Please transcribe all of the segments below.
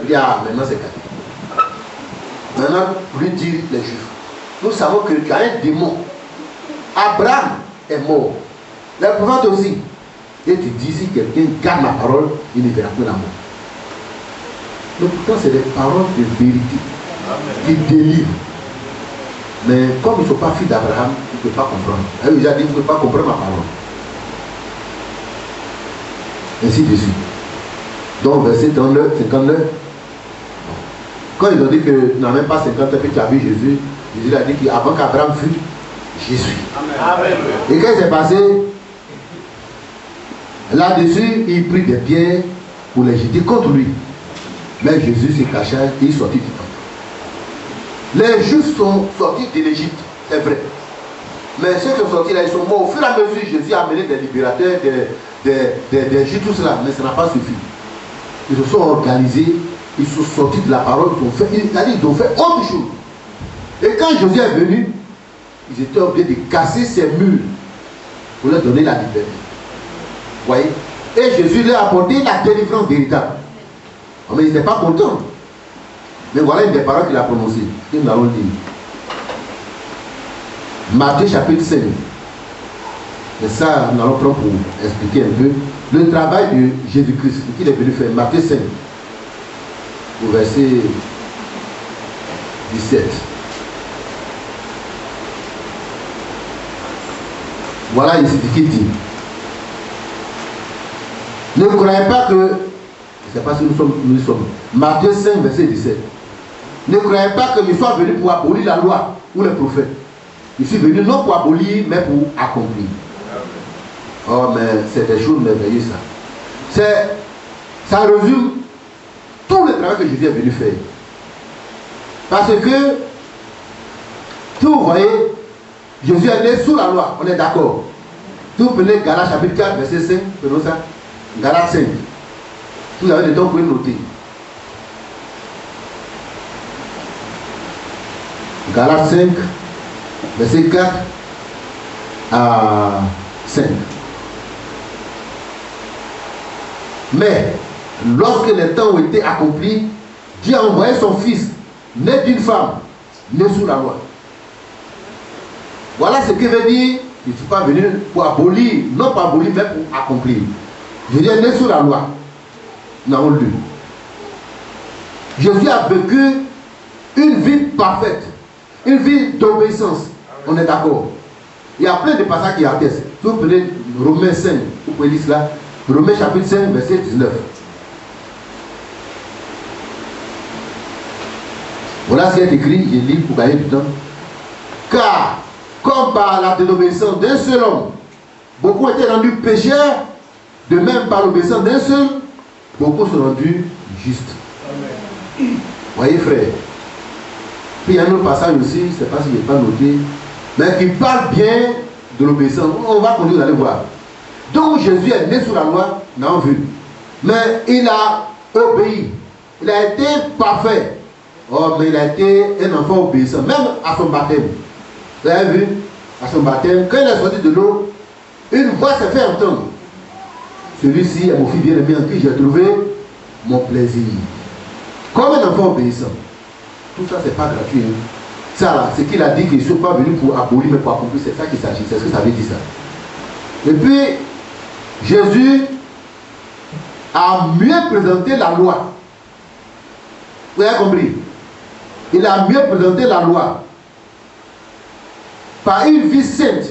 Il dit, ah, maintenant c'est caduc. Maintenant, lui dire les Juifs, nous savons qu'il y a un démon. Abraham est mort. Les prophètes aussi. Et tu dis, si quelqu'un garde ma parole, il ne verra plus la mort. Donc pourtant, c'est des paroles de vérité qui délivrent. Mais comme ils ne sont pas fils d'Abraham, ils ne peuvent pas comprendre. Il a dit, vous ne pouvez pas comprendre ma parole. Ainsi de suite. Donc, verset 39, 59. Quand ils ont dit que tu n'as même pas 50 ans que tu as vu Jésus, Jésus a dit qu'avant qu'Abraham fût, je suis. Amen. Et qu'est-ce qui s'est passé? Là-dessus, il prit des pierres pour les jeter contre lui. Mais Jésus se cacha et il sortit du temple. Les Juifs sont sortis de l'Égypte, c'est vrai. Mais ceux qui sont sortis là, ils sont morts. Au fur et à mesure, Jésus a amené des libérateurs, des Juifs, tout cela, mais ça n'a pas suffi. Ils se sont organisés, ils sont sortis de la parole, ils ont fait autre chose. Et quand Jésus est venu, ils étaient obligés de casser ces murs pour leur donner la liberté. Vous voyez? Et Jésus leur a apporté la délivrance véritable. Mais ils n'étaient pas contents. Mais voilà une des paroles qu'il a prononcées. Que nous allons dire. Matthieu chapitre 5. Et ça, nous allons prendre pour expliquer un peu le travail de Jésus-Christ qu'il est venu faire. Matthieu 5. Au verset 17. Voilà ici ce qu'il dit. Ne croyez pas que, je ne sais pas si nous sommes, Matthieu 5, verset 17. Ne croyez pas que je sois venu pour abolir la loi ou les prophètes. Je suis venu non pour abolir, mais pour accomplir. Oh, mais c'est des choses merveilleuses, ça. Ça résume tout le travail que Jésus est venu faire. Parce que, tout, vous voyez, Jésus est né sous la loi, on est d'accord. Si vous prenez Galates chapitre 4, verset 5, prenons ça. Galates 5. Si vous avez le temps, vous pouvez noter. Galates 5, verset 4 à 5. Mais, lorsque les temps ont été accomplis, Dieu a envoyé son fils, né d'une femme, né sous la loi. Voilà ce que veut dire, je ne suis pas venu pour abolir, non pas abolir, mais pour accomplir. Jésus est né sous la loi. Nous avons lu. Jésus a vécu une vie parfaite, une vie d'obéissance. On est d'accord. Il y a plein de passages qui attestent. Si vous prenez Romains 5, vous pouvez lire cela. Romains chapitre 5, verset 19. Voilà ce qui est écrit, je lis pour gagner du temps. Car, comme par la désobéissance d'un seul homme, beaucoup étaient rendus pécheurs, de même par l'obéissance d'un seul, beaucoup sont rendus justes. Vous voyez, frère. Puis il y a un autre passage aussi, je ne sais pas si je n'ai pas noté, mais qui parle bien de l'obéissance. On va continuer, vous allez voir. Donc Jésus est né sous la loi, nous l'avons vu. Mais il a obéi. Il a été parfait. Oh, mais il a été un enfant obéissant, même à son baptême. Vous avez vu, à son baptême, quand il est sorti de l'eau, une voix s'est fait entendre. Celui-ci est mon fils bien-aimé en qui j'ai trouvé mon plaisir. Comme un enfant obéissant. Tout ça, c'est pas gratuit. Hein. Ça, là, c'est qu'il a dit qu'il ne sont pas venus pour abolir, mais pour accomplir. C'est ça qu'il s'agit. C'est ce que ça veut dire, ça. Et puis, Jésus a mieux présenté la loi. Vous avez compris? Il a mieux présenté la loi par une vie sainte.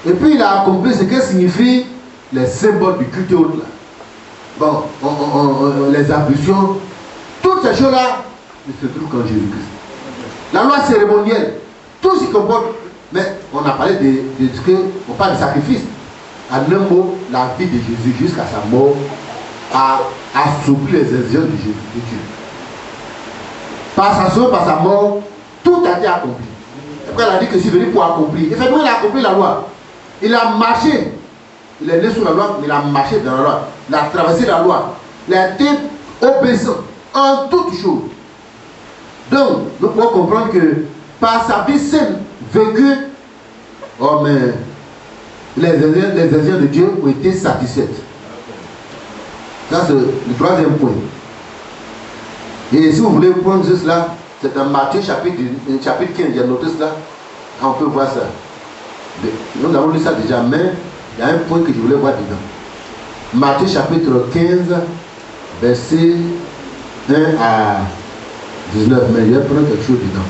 Et puis il a accompli ce que signifient les symboles du culte autre là. Bon, les ablutions, toutes ces choses-là ne se trouvent qu'en Jésus-Christ. La loi cérémonielle, tout ce qui comporte, mais on a parlé de ce que, on parle de sacrifice. En un mot, la vie de Jésus jusqu'à sa mort a assoupli les exigences de Dieu. Par sa soeur, par sa mort, tout a été accompli. Après, il a dit que c'est venu pour accomplir. Effectivement, il a accompli la loi. Il a marché. Il est né sous la loi, mais il a marché dans la loi. Il a traversé la loi. Il a été obéissant en toutes choses. Donc, nous pouvons comprendre que par sa vie saine, vécue, oh mais les exigences de Dieu ont été satisfaites. Ça, c'est le troisième point. Et si vous voulez prendre cela, c'est dans Matthieu chapitre 15, il y a noté cela. On peut voir ça. Nous avons lu ça déjà, mais il y a un point que je voulais voir dedans. Matthieu chapitre 15, verset 1 à 19. Mais je vais prendre quelque chose dedans.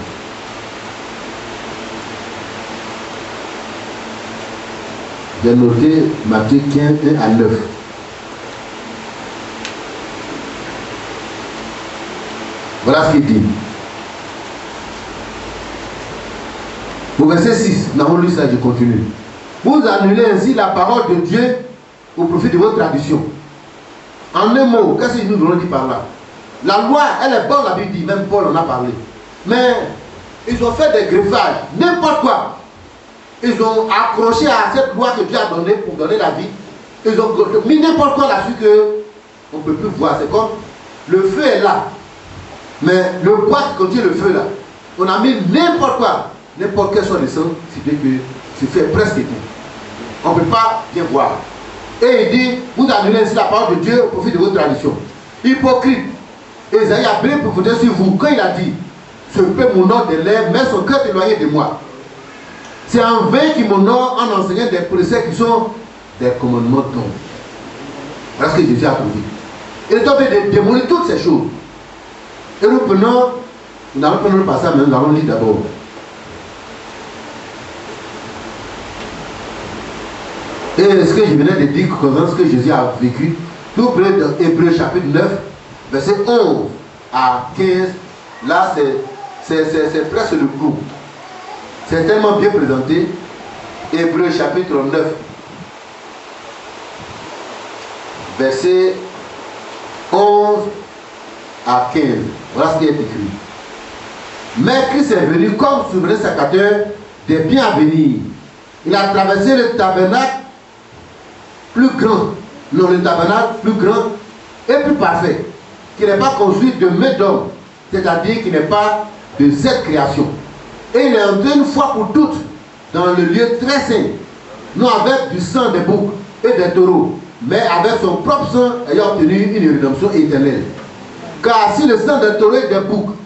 J'ai noté Matthieu 15, 1 à 9. Voilà ce qu'il dit. Au verset 6, nous avons lu ça, je continue. Vous annulez ainsi la parole de Dieu au profit de votre tradition. En un mot, qu'est-ce que nous voulons dire par là? La loi, elle est bonne, la Bible dit, même Paul en a parlé. Mais ils ont fait des greffages, n'importe quoi. Ils ont accroché à cette loi que Dieu a donnée pour donner la vie. Ils ont mis n'importe quoi là-dessus qu'on ne peut plus voir. C'est comme le feu est là. Mais le bois qui contient le feu là, on a mis n'importe quoi. N'importe quel soit le sang, c'est que c'est fait presque tout. On ne peut pas bien voir. Et il dit, vous annulez ainsi la parole de Dieu au profit de votre tradition. Hypocrite. Esaïe a bien profité sur vous quand il a dit, ce peuple m'honore des lèvres, mais son cœur est éloigné de moi. C'est en vain qu'il m'honore en enseignant des préceptes qui sont des commandements d'homme. Voilà ce que Jésus a trouvé. Il est en train de démolir toutes ces choses. Et nous allons prendre le passage, mais nous allons lire d'abord. Et ce que je venais de dire, concernant ce que Jésus a vécu, tout près dans Hébreux chapitre 9, verset 11 à 15, là c'est presque le coup. C'est tellement bien présenté. Hébreux chapitre 9, verset 11 à 15. Voilà ce qui est écrit. Mais Christ est venu comme souverain sacrificateur des biens à venir. Il a traversé le tabernacle plus grand, non, le tabernacle plus grand et plus parfait, qui n'est pas construit de main d'homme, c'est-à-dire qui n'est pas de cette création. Et il est entré une fois pour toutes dans le lieu très saint, non avec du sang des boucs et des taureaux, mais avec son propre sang ayant obtenu une rédemption éternelle. Car si le sang des taureaux et des boucs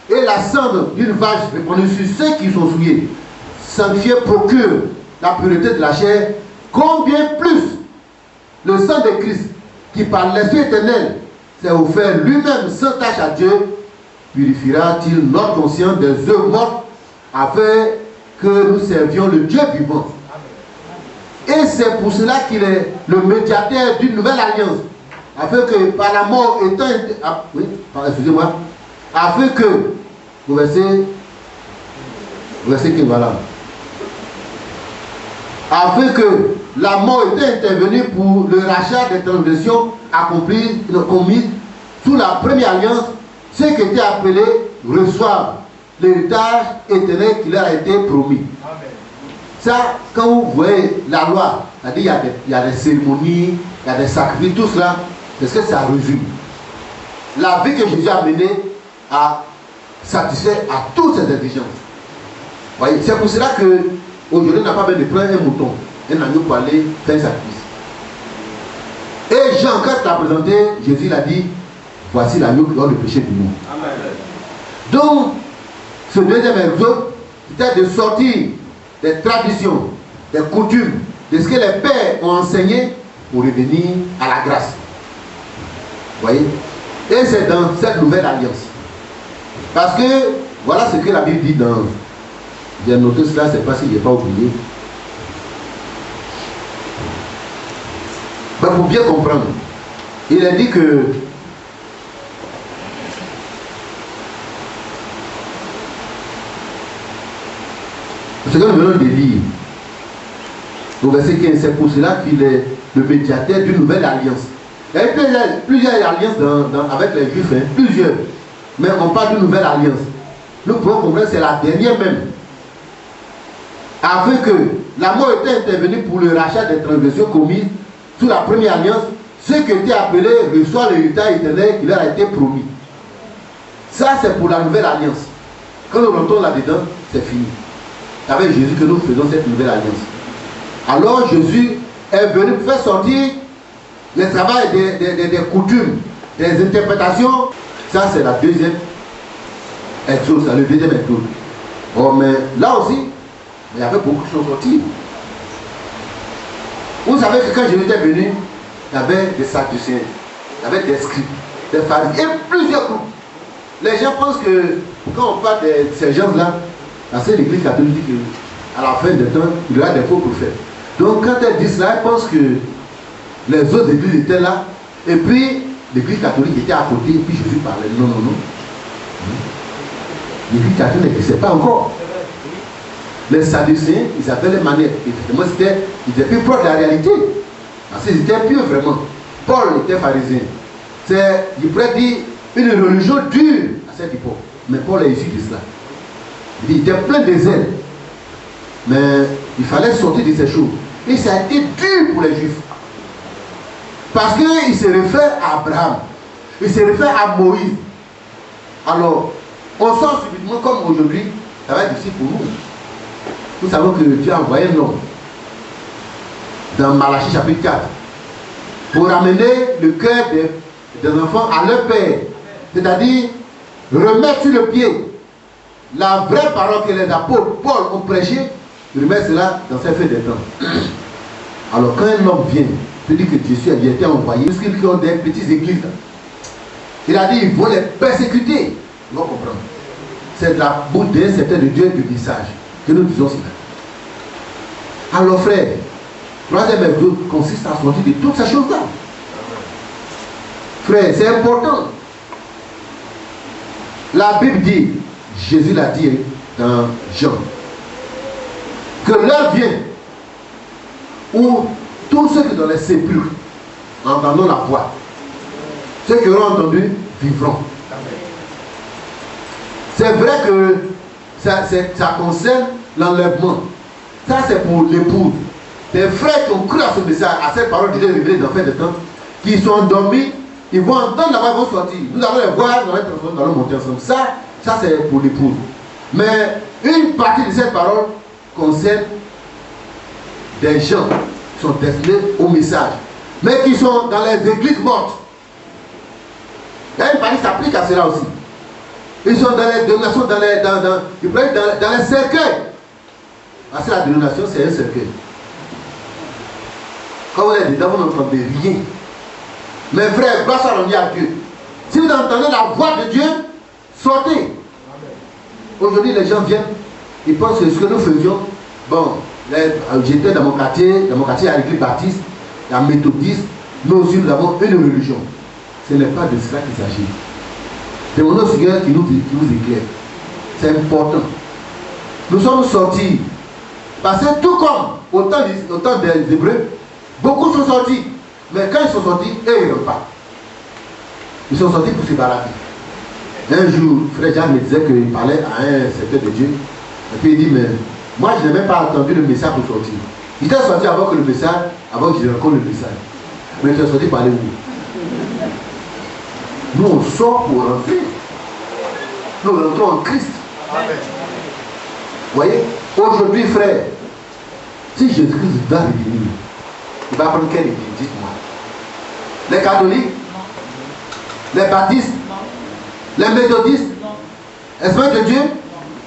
et la cendre d'une vache répandue sur ceux qui sont souillés, sanctifiés procure la pureté de la chair, combien plus le sang de Christ, qui par l'Esprit éternel s'est offert lui-même sans tâche à Dieu, purifiera-t-il notre conscience des œuvres mortes afin que nous servions le Dieu vivant. Et c'est pour cela qu'il est le médiateur d'une nouvelle alliance, afin que par la mort étant... oui, excusez-moi. Afin que... Verset 15, voilà. Afin que la mort était intervenue pour le rachat des transgressions commises sous la première alliance, ceux qui étaient appelés reçoivent l'héritage éternel qui leur a été promis. Amen. Ça, quand vous voyez la loi, il y a des cérémonies, il y a des sacrifices, tout cela, c'est ce que ça résume. La vie que Jésus a menée a satisfait à toutes ces exigences. C'est pour cela que aujourd'hui, on n'a pas besoin de prendre un mouton, un agneau pour aller faire un sacrifice. Et Jean, quand il a présenté, Jésus a dit, voici l'agneau qui a le péché du monde. Amen. Donc, ce deuxième exode, c'était de sortir des traditions, des coutumes, de ce que les pères ont enseigné pour revenir à la grâce. Vous voyez? Et c'est dans cette nouvelle alliance. Parce que, voilà ce que la Bible dit dans... J'ai noté cela, c'est parce que je n'ai pas oublié. Mais pour bien comprendre, il a dit que ce que nous venons de lire, au verset 15, c'est pour cela qu'il est le médiateur d'une nouvelle alliance. Il y a eu plusieurs alliances avec les Juifs, hein, plusieurs. Mais on parle d'une nouvelle alliance. Nous pouvons comprendre, c'est la dernière même. Afin que la mort était intervenue pour le rachat des transgressions commises sous la première alliance, ceux qui étaient appelés reçoivent l'héritage éternel qui leur a été promis. Ça, c'est pour la nouvelle alliance. Quand nous rentrons là-dedans, c'est fini. C'est avec Jésus que nous faisons cette nouvelle alliance. Alors Jésus est venu faire sortir le travail des coutumes, des interprétations Ça, c'est la deuxième exode, le deuxième exode. Bon, mais là aussi, il y avait beaucoup de choses sorties. Vous savez que quand je étais venu, il y avait des sadducéens, il y avait des scribes, des pharisiens et plusieurs groupes. Les gens pensent que quand on parle de ces gens-là, parce que l'église catholique dit qu'à la fin des temps, il y aura des faux prophètes. Donc quand elles disent cela, elles pensent que les autres églises étaient là, et puis l'église catholique était à côté, et puis Jésus parlait. Non, non, non. L'église catholique n'existait pas encore. Les sadducéens, ils avaient les manières. Effectivement, ils étaient plus proches de la réalité. Parce qu'ils étaient pieux vraiment. Paul était pharisien. Il pourrait dire une religion dure à cette époque. Mais Paul est issu de cela. Il était plein de zèle. Mais il fallait sortir de ces choses. Et ça a été dur pour les Juifs. Parce qu'il se réfère à Abraham. Il se réfère à Moïse. Alors, on sent subitement comme aujourd'hui, ça va être difficile pour nous. Nous savons que Dieu a envoyé un homme dans Malachie chapitre 4 pour amener le cœur des enfants à leur père. C'est-à-dire remettre sur le pied la vraie parole que les apôtres Paul ont prêché, remettre cela dans ses faits des temps. Alors quand un homme vient, il dit que Jésus a été envoyé, parce qu'ils ont des petites églises. Il a dit ils vont les persécuter. Vous comprenez? C'est de la bouche d'un certain de Dieu du message que nous disons cela. Alors frère, troisième exode consiste à sortir de toutes ces choses-là. Frère, c'est important. La Bible dit, Jésus l'a dit dans Jean, que l'heure vient où tous ceux qui sont dans les sépulcres entendront la voix. Ceux qui auront entendu vivront. C'est vrai que ça concerne l'enlèvement. Ça c'est pour l'épouse. Des frères qui ont cru à ce message, à cette parole qui est révélée dans fin de temps, qui sont endormis, ils vont entendre la voix, ils vont sortir. Nous allons les voir, nous allons les transformer, nous allons monter ensemble. Ça c'est pour l'épouse. Mais une partie de cette parole concerne des gens qui sont destinés au message, mais qui sont dans les églises mortes. Il y a une partie qui s'applique à cela aussi. Ils sont dans les dénominations, dans les cercueils. Parce que la dénomination, c'est un cercueil. Quand vous êtes dedans, vous n'entendez rien. Mais frère, gloire soit rendue à Dieu. Si vous entendez la voix de Dieu, sortez. Aujourd'hui, les gens viennent, ils pensent que ce que nous faisions, bon, j'étais dans mon quartier, à l'église baptiste, la méthodiste, nous aussi nous avons une religion. Ce n'est pas de cela qu'il s'agit. Demandons au Seigneur qui nous éclaire. C'est important. Nous sommes sortis. Parce que tout comme au temps des Hébreux, beaucoup sont sortis. Mais quand ils sont sortis, eux, ils n'ont pas. Ils sont sortis pour se balader. Un jour, frère Jean me disait qu'il parlait à un secteur de Dieu. Et puis il dit, mais moi je n'ai même pas entendu le message pour sortir. Il était sorti avant que le message, avant que je rencontre le message. Mais il est sorti par les où? Nous on sort pour rentrer. Nous rentrons en Christ. Amen. Vous voyez? Aujourd'hui, frère, si Jésus-Christ va revenir, il va prendre quelle église? Dites-moi. Les catholiques? Les baptistes? Les méthodistes? Esprit de Dieu?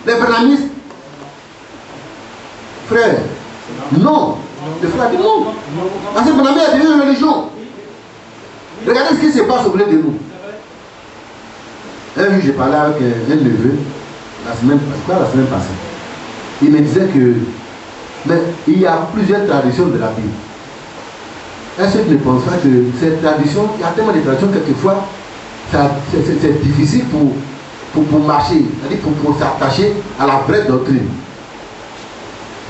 Les branhamistes? Frère, non. Le frère dit non. Parce que Branham est devenu une religion. Regardez ce qui se passe auprès de nous. Un jour, j'ai parlé avec un neveu, la semaine passée. Il me disait que mais il y a plusieurs traditions de la Bible. Est-ce que tu ne penses pas que ces traditions, il y a tellement de traditions quelquefois, c'est difficile pour marcher, c'est-à-dire pour s'attacher à la vraie doctrine.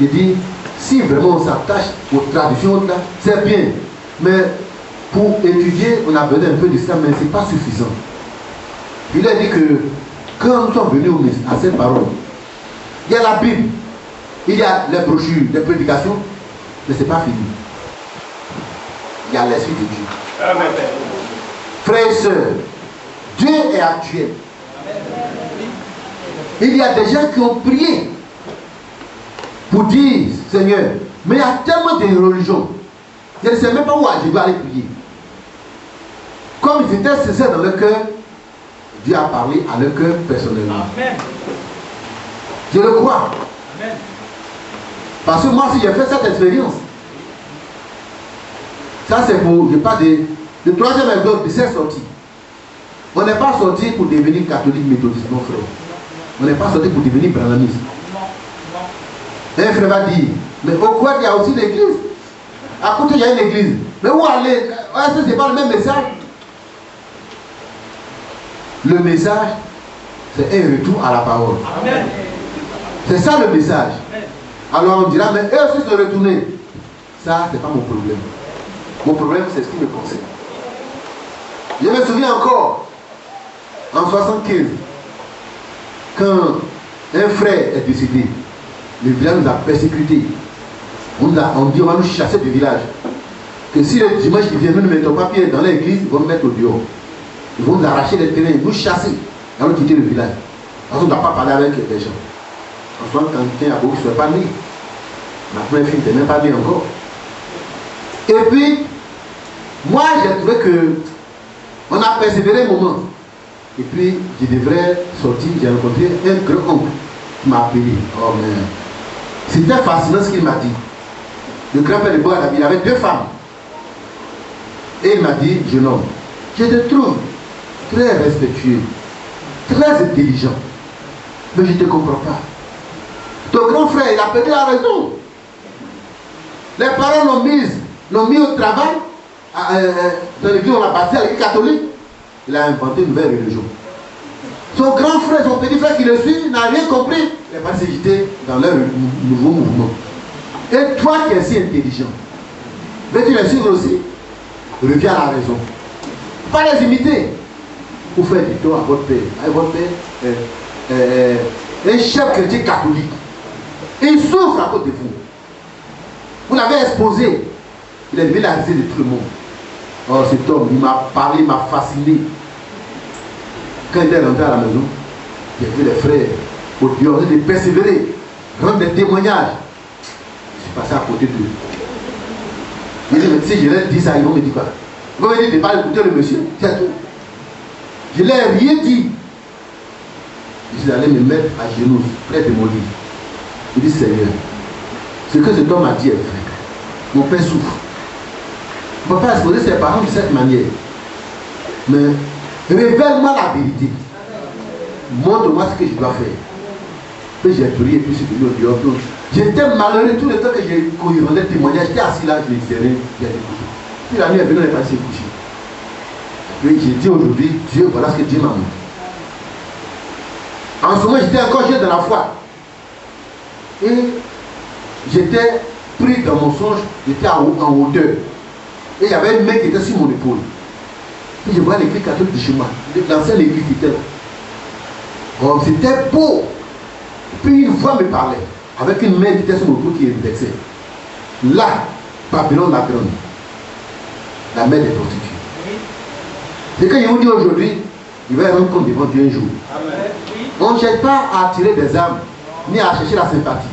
Il dit, si vraiment on s'attache aux traditions là, c'est bien. Mais pour étudier, on a besoin un peu de ça, mais ce n'est pas suffisant. Il a dit que quand nous sommes venus à cette parole, il y a la Bible, il y a les brochures, les prédications, mais ce n'est pas fini. Il y a l'Esprit de Dieu. Amen. Frères et sœurs, Dieu est actuel. Il y a des gens qui ont prié pour dire, Seigneur, mais il y a tellement de religions, je ne sais même pas où je dois aller prier. Comme ils étaient sincères dans leur cœur, Dieu a parlé à leur cœur personnellement. Amen. Je le crois. Amen. Parce que moi, si j'ai fait cette expérience, ça c'est pour, je parle de troisième exemple de cette sortie. On n'est pas sorti pour devenir catholique méthodiste, mon frère. On n'est pas sorti pour devenir branhamiste. Un frère va dire, mais au coin il y a aussi l'église. À côté il y a une église. Mais où aller? Est-ce que ce n'est pas le même message? Le message, c'est un retour à la parole. Amen. C'est ça le message. Alors on dira, mais eux aussi se retourner. Ça, c'est pas mon problème. Mon problème, c'est ce qui me concerne. Je me souviens encore, en 75, quand un frère est décédé, le village nous a persécutés. On dit, on va nous chasser du village. Que si le dimanche ils viennent, nous ne mettons pas pied dans l'église, ils vont nous mettre au dehors. Ils vont nous arracher les terrains, nous chasser, et nous quitter le village. Parce qu'on ne doit pas parler avec les gens. En soi, quand il y a beaucoup qui ne sont pas nés. Ma première fille n'était même pas née encore. Et puis, moi, j'ai trouvé que on a persévéré un moment. Et puis, je devrais sortir, j'ai rencontré un grand-oncle qui m'a appelé. Oh, mais c'était fascinant ce qu'il m'a dit. Le grand-père de Bois, il avait 2 femmes. Et il m'a dit, jeune homme, je te trouve très respectueux, très intelligent. Mais je ne te comprends pas. Ton grand frère, il a perdu la raison. Les parents l'ont mis au travail. Dans l'église, on l'a bâti à l'église catholique. Il a inventé une nouvelle religion. Son grand frère, son petit frère qui le suit, n'a rien compris. Les parents s'agitaient dans leur nouveau mouvement. Et toi qui es si intelligent, veux-tu les suivre aussi? Reviens à la raison. Pas les imiter. Vous faites du tort à votre père. Votre père un chef chrétien catholique. Et il souffre à cause de vous. Vous l'avez exposé. Il est devenu la risée de tout le monde. Oh, cet homme, il m'a parlé, il m'a fasciné. Quand il est rentré à la maison, j'ai vu les frères au dehors, de persévérer, rendre des témoignages. Je suis passé à côté d'eux. Il dit, mais si je leur dis ça, ils vont me dire quoi? Ils vont me dire de ne pas écouter le monsieur, c'est tout. Je ne leur ai rien dit. Je suis allé me mettre à genoux, près de mon lit. Il dit, Seigneur, ce que cet homme a dit est vrai. Mon père souffre. On ne peut pas exposer ses parents de cette manière. Mais révèle-moi la vérité. Montre-moi ce que je dois faire. Puis j'ai prié, puis je suis venu au dehors. J'étais malheureux tout le temps que j'ai rendais témoignage. J'étais assis là, je l'ai serré, j'ai été couché. Puis la nuit est venue, on est passé couché. Puis j'ai dit aujourd'hui, Dieu, voilà ce que Dieu m'a montré. En ce moment, j'étais encore jeune dans la foi. Et j'étais pris dans mon songe, j'étais en hauteur. Et il y avait une main qui était sur mon épaule. Puis je voyais l'église catholique de chez moi. L'ancienne église qui était là. Oh, c'était beau. Puis une voix me parlait. Avec une main qui était sur mon épaule qui indexait. Là, Babylone la grande. La mère des prostituées. C'est que je vous dis aujourd'hui, il va y rendre compte devant Dieu un jour. On ne cherche pas à attirer des âmes, ni à chercher la sympathie.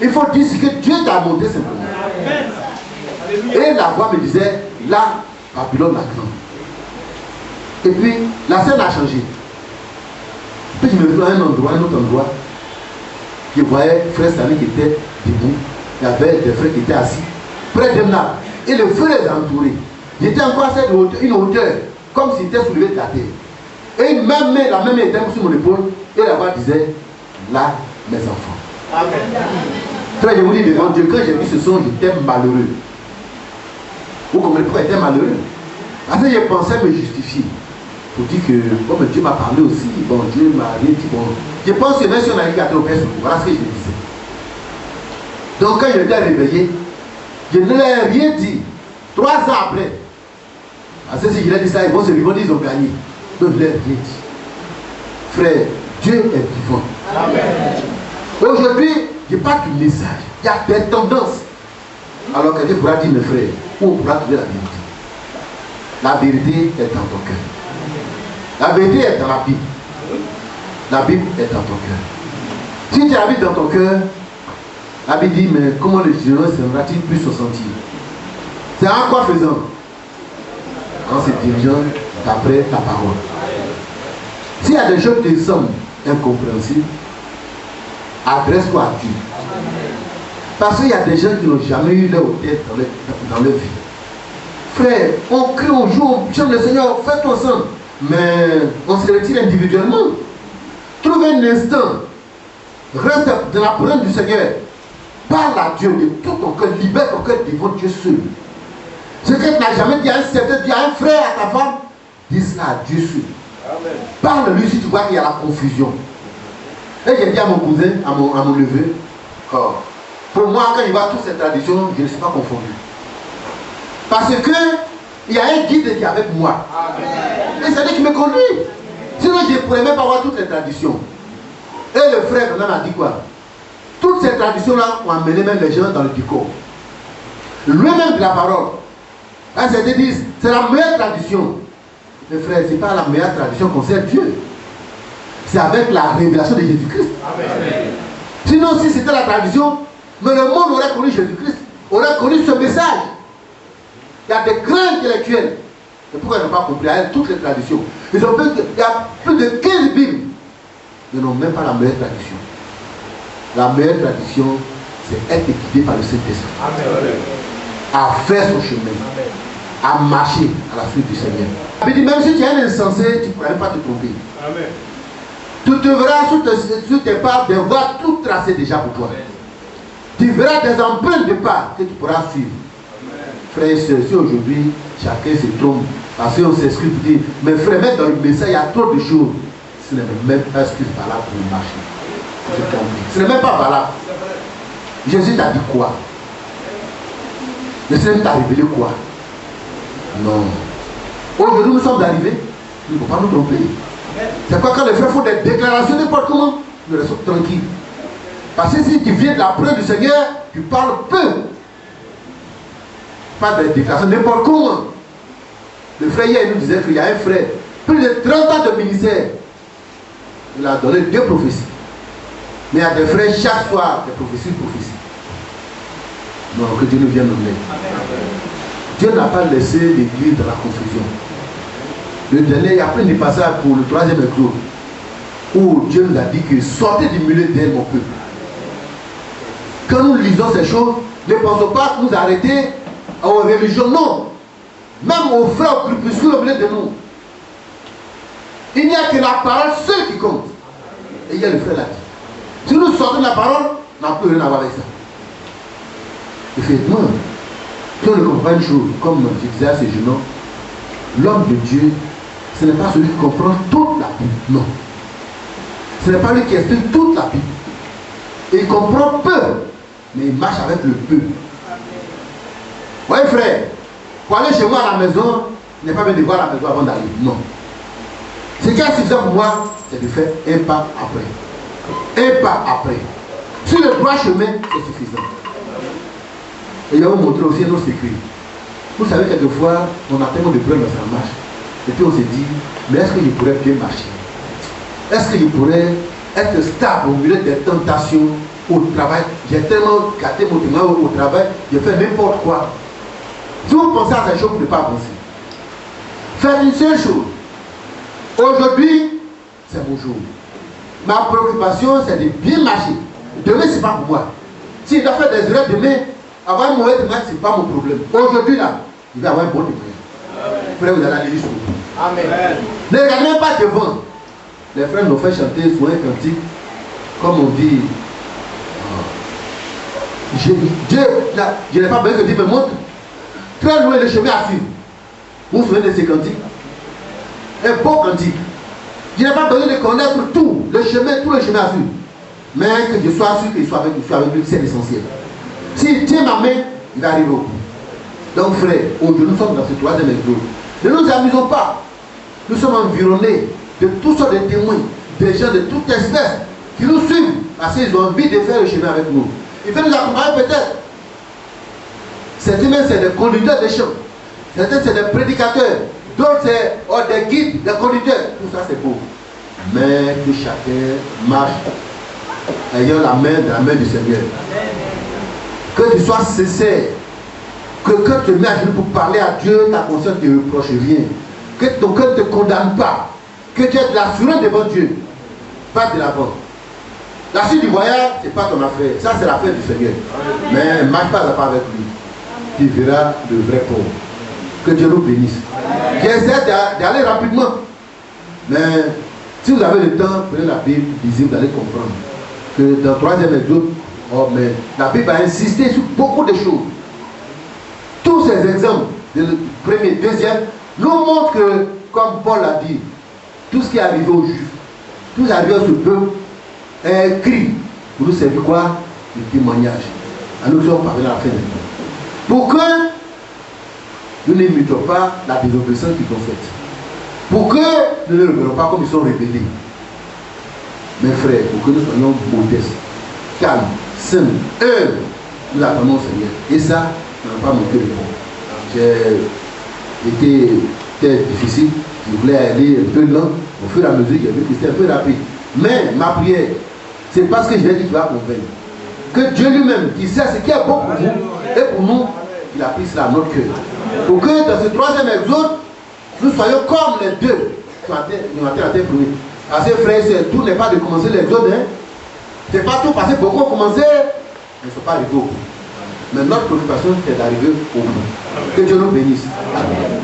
Il faut dire ce que Dieu t'a montré simplement. Et la voix me disait, là, Babylone la grande. Et puis, la scène a changé. Puis je me retrouve à un autre endroit. Je voyais frère Stanley qui était debout. Il y avait des frères qui étaient assis près d'un arbre. Et le feu les entourait. J'étais encore à une hauteur, comme s'il était soulevé de la terre. Et la même main était sur mon épaule. Et la voix disait, là, mes enfants. Amen. Frère, je vous dis devant Dieu, quand j'ai vu ce son, j'étais malheureux. Vous comprenez pourquoi j'étais malheureux? Parce que je pensais me justifier. Pour dire que, bon, mais Dieu m'a parlé aussi, bon, Dieu m'a rien dit, bon. Je pense que même si on a regardé au Père, voilà ce que je disais. Donc quand je m'étais réveillé, je ne leur ai rien dit. 3 ans après, parce que si je leur ai dit ça, ils vont se dire, ils ont gagné. Donc je leur ai rien dit. Frère, Dieu est vivant. Amen. Aujourd'hui, il n'y a pas de message, il y a des tendances. Alors quelqu'un pourra dire, mes frères, où on pourra trouver la vérité? La vérité est dans ton cœur. La vérité est dans la Bible. La Bible est dans ton cœur. Si tu as la Bible dans ton cœur, la Bible dit, mais comment le généreux sera-t-il plus se sentir? C'est en quoi faisant? En se dirigeant d'après ta parole. S'il y a des choses qui te semblent incompréhensibles, adresse-toi à Dieu. Parce qu'il y a des gens qui n'ont jamais eu leur tête dans leur vie. Frère, on crie, on joue, on chante le Seigneur, faites ensemble. Mais on se retire individuellement. Trouve un instant. Reste dans la présence du Seigneur. Parle à Dieu de tout ton cœur. Libère ton cœur devant Dieu seul. Ce que tu n'as jamais dit à un certain, dis à un frère, à ta femme, dis cela à Dieu seul. Amen. Parle-lui si tu vois qu'il y a la confusion. Et j'ai dit à mon cousin, à mon neveu, oh, pour moi, quand il va à toutes ces traditions, je ne suis pas confondu. Parce que il y a un guide qui est avec moi. Amen. Et c'est lui qui me conduit. Sinon, je ne pourrais même pas voir toutes les traditions. Et le frère, quand même, a dit quoi? Toutes ces traditions-là ont amené même les gens dans le décor. Lui-même de la parole. Quand certains disent, c'est la meilleure tradition. Mais frère, ce n'est pas la meilleure tradition qu'on sert Dieu. C'est avec la révélation de Jésus-Christ. Sinon, si c'était la tradition, mais le monde aurait connu Jésus-Christ, aurait connu ce message. Il y a des grands intellectuels. Et pourquoi ils n'ont pas compris toutes les traditions? Ils ont fait, il y a plus de 15 Bibles. Ils n'ont même pas la meilleure tradition. La meilleure tradition, c'est être guidé par le Saint-Esprit. À faire son chemin. Amen. À marcher à la suite du Seigneur. Il dit, même si tu es un insensé, tu ne pourras même pas te tromper. Amen. Tu te verras sur tes pas des voies tout tracées déjà pour toi. Amen. Tu verras des empreintes de pas que tu pourras suivre. Amen. Frères et sœurs, si aujourd'hui chacun se trompe, parce qu'on s'inscrit pour dire, mais frère, même dans le message, il y a trop de choses. Ce n'est même pas ce qui est valable pour marcher. Ce n'est même pas valable. Jésus t'a dit quoi? Le Seigneur t'a révélé quoi? Non. Aujourd'hui, nous sommes arrivés. Il ne faut pas nous tromper. C'est quoi quand les frères font des déclarations n'importe comment? Nous restons tranquilles. Parce que si tu viens de la preuve du Seigneur, tu parles peu. Pas de déclarations n'importe comment. Le frère hier nous disait qu'il y a un frère, plus de 30 ans de ministère. Il a donné 2 prophéties. Mais il y a des frères chaque soir, des prophéties. Non, que Dieu nous vienne nous aider. Dieu n'a pas laissé l'église dans la confusion. Le dernier, il y a plein de passages pour le 3e éclos, où Dieu nous a dit que sortez du milieu d'elle, mon peuple. Quand nous lisons ces choses, ne pensons pas que nous arrêter aux religions, non. Même aux frères, aux crépuscules au milieu de nous. Il n'y a que la parole seule qui compte. Et il y a le frère là. Si nous sortons de la parole, on n'a plus rien à voir avec ça. Effectivement, si on ne comprend pas une chose, comme je disais à ce jeune homme, l'homme de Dieu, ce n'est pas celui qui comprend toute la Bible, non. Ce n'est pas lui qui explique toute la Bible. Il comprend peu, mais il marche avec le peu. Oui frère, pour aller chez moi à la maison, il n'est pas bien de voir la maison avant d'aller, non. Ce qui est suffisant pour moi, c'est de faire un pas après. Un pas après. Sur le droit chemin, c'est suffisant. Et il va vous montrer aussi un autre secret. Vous savez, quelquefois, on a tellement de problèmes dans sa marche. Et puis on se dit, mais est-ce que je pourrais bien marcher? Est-ce que je pourrais être stable au milieu des tentations au travail? J'ai tellement gâté mon témoin au travail, je fais n'importe quoi. Si vous pensez à ces choses, vous ne pouvez pas avancer. Faites une seule chose. Aujourd'hui, c'est mon jour. Ma préoccupation, c'est de bien marcher. Demain, ce n'est pas pour moi. Si je dois faire des erreurs demain, avoir un mauvais témoin, ce n'est pas mon problème. Aujourd'hui, là, il va avoir un bon témoin. Frère, vous allez aller sur vous. Amen. Ne regardez même pas devant. Les frères nous fait chanter sur un cantique, comme on dit. Dieu, je n'ai pas besoin que Dieu me montre. Très loin le chemin à suivre. Vous vous souvenez de ces cantiques? Un beau cantique. Je n'ai pas besoin de connaître tout le chemin à suivre. Mais que je sois sûr qu'il soit avec lui, c'est l'essentiel. S'il tient ma main, il va arriver au bout. Donc frère, aujourd'hui nous sommes dans ce 3e exode. Ne nous amusons pas. Nous sommes environnés de toutes sortes de témoins, des gens de toute espèce qui nous suivent parce qu'ils ont envie de faire le chemin avec nous. Ils veulent nous accompagner peut-être. Certains c'est des conducteurs de chants. Certains c'est des prédicateurs. D'autres c'est des guides, des conducteurs. Tout ça c'est beau. Mais que chacun marche ayant la main de la main du Seigneur. Que tu sois sincère. Que quand tu te mets à genoux pour parler à Dieu, ta conscience ne te reproche rien. Que ton cœur ne te condamne pas. que tu aies de l'assurance devant Dieu, pas de l'avant. La suite du voyage, ce n'est pas ton affaire. Ça, c'est l'affaire du Seigneur. Mais ne marche pas avec lui. Tu verras le vrai pauvre. Que Dieu nous bénisse. J'essaie d'aller rapidement. Mais si vous avez le temps, prenez la Bible, lisez, vous allez comprendre. Que dans le 3e Exode, mais la Bible a insisté sur beaucoup de choses. Tous ces exemples, le premier, deuxième, nous montrent que, comme Paul l'a dit, tout ce qui est arrivé aux Juifs, tout ce qui est arrivé à ce peuple, est écrit pour nous servir quoi? Le témoignage. À nous sommes parvenus à la fin de temps. Pour que nous n'imitons pas la désobéissance qu'ils ont faite. Pour que nous ne le verrons pas comme ils sont rébellés. Mes frères, pour que nous soyons modestes, calmes, sains, humbles, nous attendons au Seigneur. Et ça, n'a pas manqué de bon. J'ai été très difficile, je voulais aller un peu lent, au fur et à mesure, j'ai vu que c'était un peu rapide. Mais ma prière, c'est parce que je l'ai dit qu'il va convaincre. Que Dieu lui-même, qui sait ce qui est bon pour vous et pour nous, il a pris cela à notre cœur. Pour que dans ce 3e Exode, nous soyons comme les deux qui ont été à terre brûlée. Parce que frères, tout n'est pas de commencer l'Exode. Hein. C'est pas tout parce que beaucoup ont commencé, mais ils ne sont pas arrivés au bout. Mais notre préoccupation, c'est d'arriver au bout. Que Dieu nous bénisse. Amen.